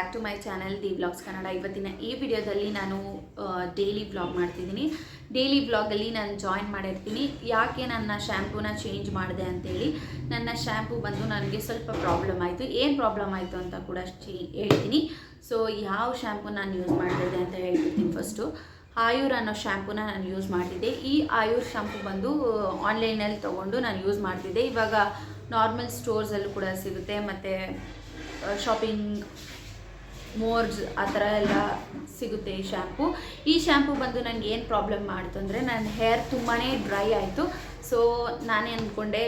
Back to my channel the vlogs Kannada. ಇವತ್ತಿನ ಈ ವಿಡಿಯೋದಲ್ಲಿ ನಾನು ಡೈಲಿ ವ್ಲಾಗ್ ಮಾಡ್ತಿದ್ದೀನಿ. ಡೈಲಿ ವ್ಲಾಗಲ್ಲಿ ನಾನು ಜಾಯಿನ್ ಮಾಡಿರ್ತೀನಿ. ಯಾಕೆ ನನ್ನ ಶ್ಯಾಂಪೂನ ಚೇಂಜ್ ಮಾಡಿದೆ ಅಂತೇಳಿ. ನನ್ನ ಶ್ಯಾಂಪೂ ಬಂದು ನನಗೆ ಸ್ವಲ್ಪ ಪ್ರಾಬ್ಲಮ್ ಆಯಿತು. ಏನು ಪ್ರಾಬ್ಲಮ್ ಆಯಿತು ಅಂತ ಕೂಡ ಹೇಳ್ತೀನಿ. ಸೊ ಯಾವ ಶ್ಯಾಂಪೂ ನಾನು ಯೂಸ್ ಮಾಡ್ತಿದ್ದೆ ಅಂತ ಹೇಳ್ಬಿಡ್ತೀನಿ. ಫಸ್ಟು ಆಯುರ್ ಅನ್ನೋ ಶ್ಯಾಂಪೂನ ನಾನು ಯೂಸ್ ಮಾಡ್ತಿದ್ದೆ. ಈ ಆಯುರ್ ಶ್ಯಾಂಪೂ ಬಂದು ಆನ್ಲೈನಲ್ಲಿ ತೊಗೊಂಡು ನಾನು ಯೂಸ್ ಮಾಡ್ತಿದ್ದೆ. ಇವಾಗ ನಾರ್ಮಲ್ ಸ್ಟೋರ್ಸಲ್ಲೂ ಕೂಡ ಸಿಗುತ್ತೆ, ಮತ್ತು ಶಾಪಿಂಗ್ ಮೋರ್ಸ್ ಆ ಥರ ಎಲ್ಲ ಸಿಗುತ್ತೆ ಈ ಶ್ಯಾಂಪು. ಈ ಶ್ಯಾಂಪು ಬಂದು ನನಗೆ ಏನು ಪ್ರಾಬ್ಲಮ್ ಮಾಡ್ತು ಅಂದರೆ, ನನ್ನ ಹೇರ್ ತುಂಬಾ ಡ್ರೈ ಆಯಿತು. ಸೊ ನಾನೇ ಅಂದ್ಕೊಂಡೆ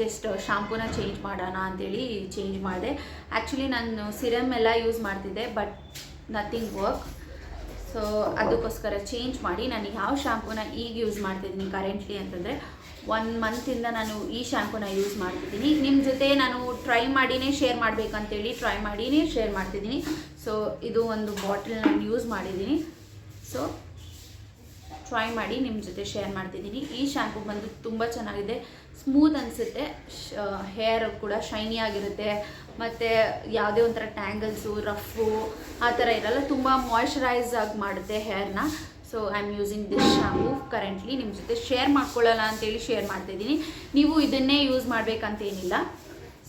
ಜಸ್ಟ್ ಶಾಂಪೂನ ಚೇಂಜ್ ಮಾಡೋಣ ಅಂಥೇಳಿ ಚೇಂಜ್ ಮಾಡಿದೆ. ಆ್ಯಕ್ಚುಲಿ ನಾನು ಸಿರಮ್ ಎಲ್ಲ ಯೂಸ್ ಮಾಡ್ತಿದ್ದೆ, ಬಟ್ ನಥಿಂಗ್ ವರ್ಕ್. ಸೊ ಅದಕ್ಕೋಸ್ಕರ ಚೇಂಜ್ ಮಾಡಿ ನಾನು ಯಾವ ಶ್ಯಾಂಪೂನ ಈಗ ಯೂಸ್ ಮಾಡ್ತಿದ್ದೀನಿ ಕರೆಂಟ್ಲಿ ಅಂತಂದರೆ, 1 ಮಂತಿಂದ ನಾನು ಈ ಶ್ಯಾಂಪೂನ ಯೂಸ್ ಮಾಡ್ತಿದ್ದೀನಿ. ನಿಮ್ಮ ಜೊತೆ ನಾನು ಟ್ರೈ ಮಾಡಿನೇ ಶೇರ್ ಮಾಡಬೇಕಂತೇಳಿ ಟ್ರೈ ಮಾಡಿನೇ ಶೇರ್ ಮಾಡ್ತಿದ್ದೀನಿ. ಸೊ ಇದು ಒಂದು ಬಾಟಲ್ ನಾನು ಯೂಸ್ ಮಾಡಿದ್ದೀನಿ. ಸೊ ಟ್ರೈ ಮಾಡಿ ನಿಮ್ಮ ಜೊತೆ ಶೇರ್ ಮಾಡ್ತಿದ್ದೀನಿ. ಈ ಶ್ಯಾಂಪೂ ಬಂದು ತುಂಬ ಚೆನ್ನಾಗಿದೆ, ಸ್ಮೂತ್ ಅನಿಸುತ್ತೆ, ಹೇರ್ ಕೂಡ ಶೈನಿ ಆಗಿರುತ್ತೆ, ಮತ್ತು ಯಾವುದೇ ಒಂಥರ ಟ್ಯಾಂಗಲ್ಸು ರಫು ಆ ಥರ ಇರಲ್ಲ, ತುಂಬ ಮಾಯ್ಶ್ಚರೈಸ್ ಆಗಿ ಮಾಡುತ್ತೆ ಹೇರ್ನ. So I am using this shampoo currently. ನಿಮ್ಮ ಜೊತೆ ಶೇರ್ ಮಾಡ್ಕೊಳ್ಳೋಣ ಅಂತೇಳಿ ಶೇರ್ ಮಾಡ್ತಾಯಿದ್ದೀನಿ. ನೀವು ಇದನ್ನೇ ಯೂಸ್ ಮಾಡಬೇಕಂತೇನಿಲ್ಲ.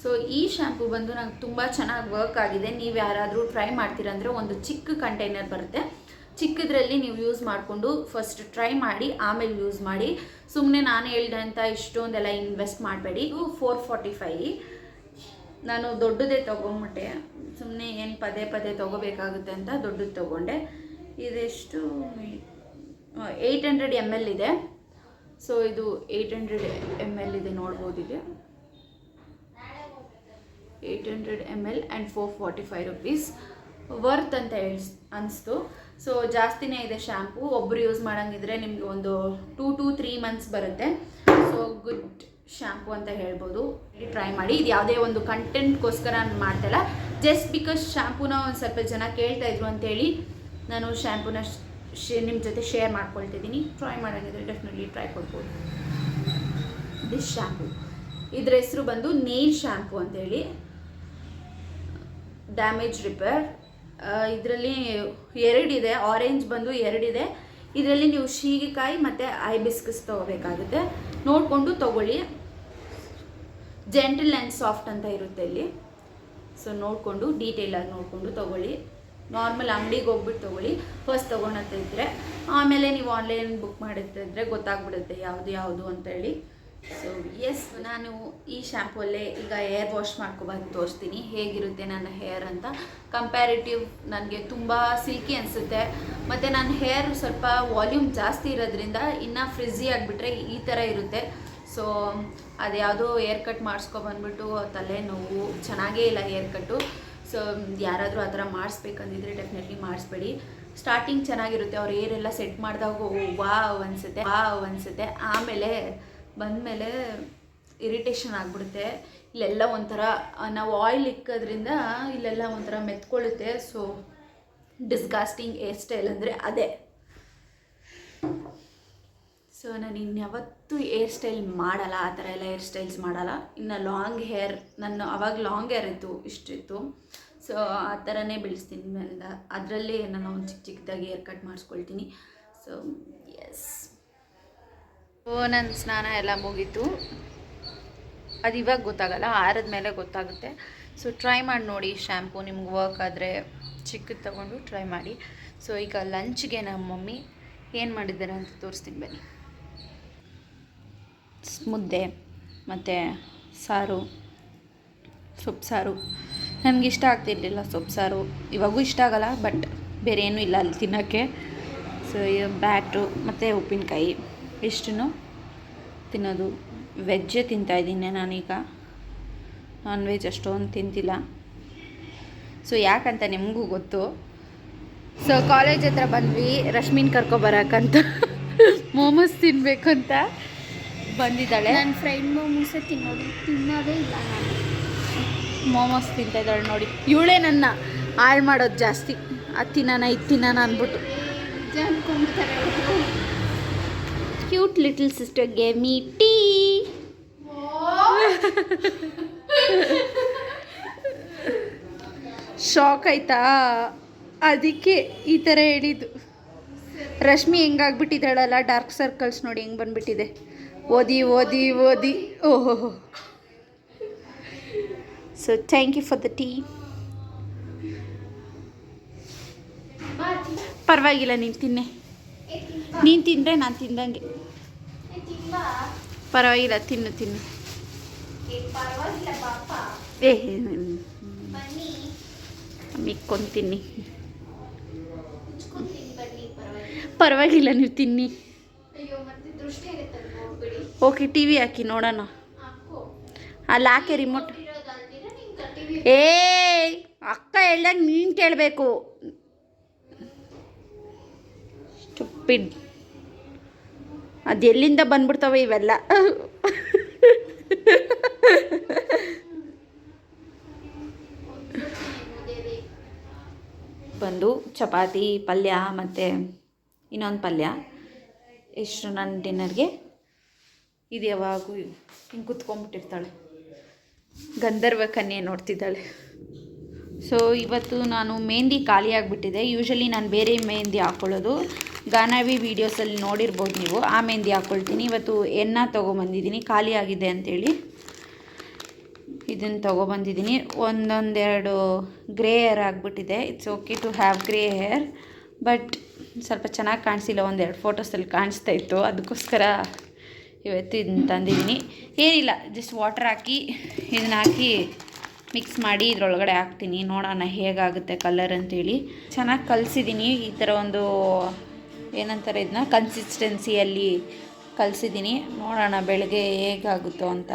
ಸೊ ಈ ಶ್ಯಾಂಪೂ ಬಂದು ನಂಗೆ ತುಂಬ ಚೆನ್ನಾಗಿ ವರ್ಕ್ ಆಗಿದೆ. ನೀವು ಯಾರಾದರೂ ಟ್ರೈ ಮಾಡ್ತೀರಂದರೆ ಒಂದು ಚಿಕ್ಕ ಕಂಟೈನರ್ ಬರುತ್ತೆ, ಚಿಕ್ಕದ್ರಲ್ಲಿ ನೀವು ಯೂಸ್ ಮಾಡಿಕೊಂಡು ಫಸ್ಟ್ ಟ್ರೈ ಮಾಡಿ ಆಮೇಲೆ ಯೂಸ್ ಮಾಡಿ. ಸುಮ್ಮನೆ ನಾನು ಹೇಳ್ದಂಥ ಇಷ್ಟೊಂದೆಲ್ಲ ಇನ್ವೆಸ್ಟ್ ಮಾಡಬೇಡಿ. ಇದು 445. ನಾನು ದೊಡ್ಡದೇ ತೊಗೊಂಬಿಟ್ಟೆ, ಸುಮ್ಮನೆ ಏನು ಪದೇ ಪದೇ ತೊಗೋಬೇಕಾಗುತ್ತೆ ಅಂತ ದೊಡ್ಡದು ತೊಗೊಂಡೆ. ಇದೆಷ್ಟು 800 ml ಇದೆ. ಸೊ ಇದು 800 ml ಇದೆ, ನೋಡ್ಬೋದು. ಇದೆ 800 ml ಆ್ಯಂಡ್ 445 rupees ವರ್ತ್ ಅಂತ ಅನಿಸ್ತು. ಸೊ ಜಾಸ್ತಿನೇ ಇದೆ ಶ್ಯಾಂಪು. ಒಬ್ಬರು ಯೂಸ್ ಮಾಡೋಂಗಿದ್ರೆ ನಿಮಗೆ ಒಂದು 2 to 3 months ಬರುತ್ತೆ. ಸೊ ಗುಡ್ ಶ್ಯಾಂಪು ಅಂತ ಹೇಳ್ಬೋದು. ಟ್ರೈ ಮಾಡಿ. ಇದು ಯಾವುದೇ ಒಂದು ಕಂಟೆಂಟ್ಗೋಸ್ಕರ ನಾನು ಮಾಡ್ತಾಯಿಲ್ಲ, ಜಸ್ಟ್ ಬಿಕಾಸ್ ಶ್ಯಾಂಪೂನ ಒಂದು ಸ್ವಲ್ಪ ಜನ ಕೇಳ್ತಾಯಿದ್ರು ಅಂತೇಳಿ ನಾನು ಶ್ಯಾಂಪೂನ ನಿಮ್ಮ ಜೊತೆ ಶೇರ್ ಮಾಡ್ಕೊಳ್ತಿದ್ದೀನಿ. ಟ್ರೈ ಮಾಡೋಂಗಿದ್ರೆ ಡೆಫಿನೆಟ್ಲಿ ಟ್ರೈ ಕೊಡ್ಬೋದು. ದಿಸ್ ಶ್ಯಾಂಪು, ಇದ್ರ ಹೆಸರು ಬಂದು ನೇಲ್ ಶ್ಯಾಂಪು ಅಂತೇಳಿ, ಡ್ಯಾಮೇಜ್ ರಿಪೇರ್. ಇದರಲ್ಲಿ 2 ಇದೆ, ಆರೆಂಜ್ ಬಂದು 2 ಇದೆ. ಇದರಲ್ಲಿ ನೀವು ಶೀಗೆಕಾಯಿ ಮತ್ತು ಐಬಿಸ್ಕಸ್ ತೊಗೋಬೇಕಾಗುತ್ತೆ. ನೋಡಿಕೊಂಡು ತೊಗೊಳ್ಳಿ. ಜೆಂಟಲ್ ಆ್ಯಂಡ್ ಸಾಫ್ಟ್ ಅಂತ ಇರುತ್ತೆ ಇಲ್ಲಿ. ಸೊ ನೋಡಿಕೊಂಡು ಡೀಟೇಲಾಗಿ ನೋಡಿಕೊಂಡು ತೊಗೊಳ್ಳಿ. ನಾರ್ಮಲ್ ಅಂಗಡಿಗೆ ಹೋಗ್ಬಿಟ್ಟು ತೊಗೊಳ್ಳಿ ಫಸ್ಟ್ ತೊಗೊಳಂತ ಇದ್ದರೆ. ಆಮೇಲೆ ನೀವು ಆನ್ಲೈನ್ ಬುಕ್ ಮಾಡಿದ್ರೆ ಗೊತ್ತಾಗ್ಬಿಡುತ್ತೆ ಯಾವುದು ಅಂತೇಳಿ. ಸೊ ಎಸ್, ನಾನು ಈ ಶ್ಯಾಂಪೂಲ್ಲೇ ಈಗ ಹೇರ್ ವಾಶ್ ಮಾಡ್ಕೊಬಂದು ತೋರಿಸ್ತೀನಿ ಹೇಗಿರುತ್ತೆ ನನ್ನ ಹೇರ್ ಅಂತ. ಕಂಪ್ಯಾರಿಟಿವ್ ನನಗೆ ತುಂಬ ಸಿಲ್ಕಿ ಅನಿಸುತ್ತೆ, ಮತ್ತು ನನ್ನ ಹೇರ್ ಸ್ವಲ್ಪ ವಾಲ್ಯೂಮ್ ಜಾಸ್ತಿ ಇರೋದ್ರಿಂದ ಇನ್ನೂ ಫ್ರಿಝಿ ಆಗಿಬಿಟ್ರೆ ಈ ಥರ ಇರುತ್ತೆ. ಸೊ ಅದು ಯಾವುದೋ ಹೇರ್ ಕಟ್ ಮಾಡಿಸ್ಕೊಬಂದ್ಬಿಟ್ಟು ತಲೆನೋವು, ಚೆನ್ನಾಗೇ ಇಲ್ಲ ಹೇರ್ ಕಟ್ಟು. ಸೊ ಯಾರಾದರೂ ಆ ಥರ ಮಾಡಿಸ್ಬೇಕಂದಿದ್ರೆ ಡೆಫಿನೆಟ್ಲಿ ಮಾಡಿಸ್ಬೇಡಿ. ಸ್ಟಾರ್ಟಿಂಗ್ ಚೆನ್ನಾಗಿರುತ್ತೆ, ಅವ್ರು ಹೇರೆಲ್ಲ ಸೆಟ್ ಮಾಡಿದಾಗ ವಾವ್ ಅನಿಸುತ್ತೆ. ಆಮೇಲೆ ಬಂದಮೇಲೆ ಇರಿಟೇಷನ್ ಆಗಿಬಿಡುತ್ತೆ. ಇಲ್ಲೆಲ್ಲ ಒಂಥರ ನಾವು ಆಯಿಲ್ ಇಕ್ಕೋದ್ರಿಂದ ಇಲ್ಲೆಲ್ಲ ಒಂಥರ ಮೆತ್ಕೊಳ್ಳುತ್ತೆ. ಸೊ ಡಿಸ್ಗಾಸ್ಟಿಂಗ್ ಹೇರ್ ಸ್ಟೈಲ್ ಅಂದರೆ ಅದೇ. ಸೊ ನಾನು ಇನ್ಯಾವತ್ತೂ ಹೇರ್ ಸ್ಟೈಲ್ ಮಾಡಲ್ಲ, ಆ ಥರ ಎಲ್ಲ ಹೇರ್ ಸ್ಟೈಲ್ಸ್ ಮಾಡಲ್ಲ. ಇನ್ನು ಲಾಂಗ್ ಹೇರ್, ನನ್ನ ಅವಾಗ ಲಾಂಗ್ ಹೇರ್ ಇತ್ತು, ಇಷ್ಟಿತ್ತು. ಸೊ ಆ ಥರನೇ ಬೆಳೆಸ್ತೀನಿ ಮೇಲೆ. ಅದರಲ್ಲೇ ನಾನು ಒಂದು ಚಿಕ್ಕದಾಗಿ ಹೇರ್ ಕಟ್ ಮಾಡಿಸ್ಕೊಳ್ತೀನಿ. ಸೊ ಎಸ್, ಸೊ ನನ್ನ ಸ್ನಾನ ಎಲ್ಲ ಮುಗೀತು. ಅದು ಇವಾಗ ಗೊತ್ತಾಗಲ್ಲ, ಆರಿದ ಮೇಲೆ ಗೊತ್ತಾಗುತ್ತೆ. ಸೊ ಟ್ರೈ ಮಾಡಿ ನೋಡಿ ಶ್ಯಾಂಪು, ನಿಮ್ಗೆ ವರ್ಕ್ ಆದರೆ ಚಿಕ್ಕದು ತೊಗೊಂಡು ಟ್ರೈ ಮಾಡಿ. ಸೊ ಈಗ ಲಂಚ್ಗೆ ನಮ್ಮ ಮಮ್ಮಿ ಏನು ಮಾಡಿದ್ದಾರೆ ಅಂತ ತೋರಿಸ್ತೀನಿ ಬನ್ನಿ. ಮುದ್ದೆ ಮತ್ತು ಸಾರು, ಸೊಪ್ಪು ಸಾರು. ನನಗೆ ಇಷ್ಟ ಆಗ್ತಿರ್ಲಿಲ್ಲ ಸೊಪ್ಪು ಸಾರು, ಇವಾಗೂ ಇಷ್ಟ ಆಗಲ್ಲ, ಬಟ್ ಬೇರೆ ಏನೂ ಇಲ್ಲ ಅಲ್ಲಿ ತಿನ್ನೋಕ್ಕೆ. ಸೊ ಬ್ಯಾಟು ಮತ್ತು ಉಪ್ಪಿನಕಾಯಿ ಇಷ್ಟನ್ನು ತಿನ್ನೋದು. ವೆಜ್ಜೇ ತಿಂತಾಯಿದ್ದೀನಿ ನಾನೀಗ, ನಾನ್ ವೆಜ್ ಅಷ್ಟೊಂದು ತಿಂತಿಲ್ಲ. ಸೊ ಯಾಕಂತ ನಿಮಗೂ ಗೊತ್ತು. ಸೊ ಕಾಲೇಜ್ ಹತ್ರ ಬಂದ್ವಿ ರಶ್ಮಿನ್ ಕರ್ಕೊಬರಕ್ಕಂತ ಮೋಮೋಸ್ ತಿನ್ನಬೇಕಂತ ಬಂದಿದ್ದಾಳೆ. ನನ್ನ ಫ್ರೆಂಡ್ ಮೋಮೋಸೇ ತಿನ್ನೋದೇ ಇಲ್ಲ. ನಾನು ಮೋಮೋಸ್ ತಿಂತಾಯಿದ್ದಾಳೆ ನೋಡಿ. ಇವಳೇ ನನ್ನ ಹಾಳು ಮಾಡೋದು ಜಾಸ್ತಿ. ಅದು ತಿನ್ನೋಣ ಅಂದ್ಬಿಟ್ಟು ಅನ್ಕೊಂತಾರೆ. Cute little sister gave me tea. Shock ಆಯ್ತಾ, ಅದಕ್ಕೆ ಈ ಥರ ಹೇಳಿದ್ದು. ರಶ್ಮಿ ಹೆಂಗಾಗ್ಬಿಟ್ಟಿದ್ದಾಳಲ್ಲ, ಡಾರ್ಕ್ ಸರ್ಕಲ್ಸ್ ನೋಡಿ ಹೆಂಗೆ ಬಂದ್ಬಿಟ್ಟಿದೆ. ಓದಿ ಓದಿ ಓದಿ ಓಹೋ. So thank you for the tea. ಪರವಾಗಿಲ್ಲ, ನೀನು ತಿನ್ನೆ. ನೀನು ತಿಂದರೆ ನಾನು ತಿಂದಂಗೆ. ಪರವಾಗಿಲ್ಲ, ತಿನ್ನು ತಿನ್ನು. ಏ ಮಿಕ್ಕೊಂತೀನಿ. ಪರವಾಗಿಲ್ಲ, ನೀವು ತಿನ್ನಿ. ಓಕೆ, ಟಿ ವಿ ಹಾಕಿ ನೋಡೋಣ. ಅಲ್ಲಿ ಹಾಕಿ ರಿಮೋಟ್. ಏ ಅಕ್ಕ ಹೇಳ್ದಾಗ ನೀನು ಕೇಳಬೇಕು. ಸ್ಟುಪಿಡ್. ಅದು ಎಲ್ಲಿಂದ ಬಂದ್ಬಿಡ್ತವೆ ಇವೆಲ್ಲ. ಬಂದು ಚಪಾತಿ ಪಲ್ಯ ಮತ್ತು ಇನ್ನೊಂದು ಪಲ್ಯ. ಎಷ್ಟು ನನ್ನ ಡಿನ್ನರ್ಗೆ ಇದು ಯಾವಾಗೂ ಹಿಂಗೆ ಕುತ್ಕೊಂಡ್ಬಿಟ್ಟಿರ್ತಾಳೆ, ಗಂಧರ್ವ ಕನ್ಯೆ ನೋಡ್ತಿದ್ದಾಳೆ. ಸೊ ಇವತ್ತು ನಾನು ಮೆಹಂದಿ ಖಾಲಿ ಆಗಿಬಿಟ್ಟಿದೆ. ಯೂಶ್ವಲಿ ನಾನು ಬೇರೆ ಮೆಹಂದಿ ಹಾಕ್ಕೊಳ್ಳೋದು, ಗಾನವಿ ವೀಡಿಯೋಸಲ್ಲಿ ನೋಡಿರ್ಬೋದು ನೀವು. ಆ ಮೆಹಂದಿ ಹಾಕ್ಕೊಳ್ತೀನಿ. ಇವತ್ತು ಎಣ್ಣೆ ತೊಗೊಬಂದಿದ್ದೀನಿ, ಖಾಲಿ ಆಗಿದೆ ಅಂಥೇಳಿ ಇದನ್ನು ತೊಗೊಬಂದಿದ್ದೀನಿ. ಒಂದೊಂದೆರಡು ಗ್ರೇ ಹೇರ್ ಆಗಿಬಿಟ್ಟಿದೆ. It's okay to have grey hair, but ಸ್ವಲ್ಪ ಚೆನ್ನಾಗಿ ಕಾಣಿಸಿಲ್ಲ. ಒಂದೆರಡು ಫೋಟೋಸಲ್ಲಿ ಕಾಣಿಸ್ತಾ ಇತ್ತು, ಅದಕ್ಕೋಸ್ಕರ ಇವತ್ತು ಇದನ್ನು ತಂದಿದ್ದೀನಿ. ಏನಿಲ್ಲ, ಜಸ್ಟ್ ವಾಟರ್ ಹಾಕಿ ಇದನ್ನ ಹಾಕಿ ಮಿಕ್ಸ್ ಮಾಡಿ ಇದರೊಳಗಡೆ ಹಾಕ್ತೀನಿ. ನೋಡೋಣ ಹೇಗಾಗುತ್ತೆ ಕಲರ್ ಅಂತೇಳಿ. ಚೆನ್ನಾಗಿ ಕಲಸಿದ್ದೀನಿ. ಈ ಥರ ಒಂದು ಏನಂತಾರೆ ಇದನ್ನ, ಕನ್ಸಿಸ್ಟೆನ್ಸಿಯಲ್ಲಿ ಕಲಸಿದ್ದೀನಿ. ನೋಡೋಣ ಬೆಳಗ್ಗೆ ಹೇಗಾಗುತ್ತೋ ಅಂತ.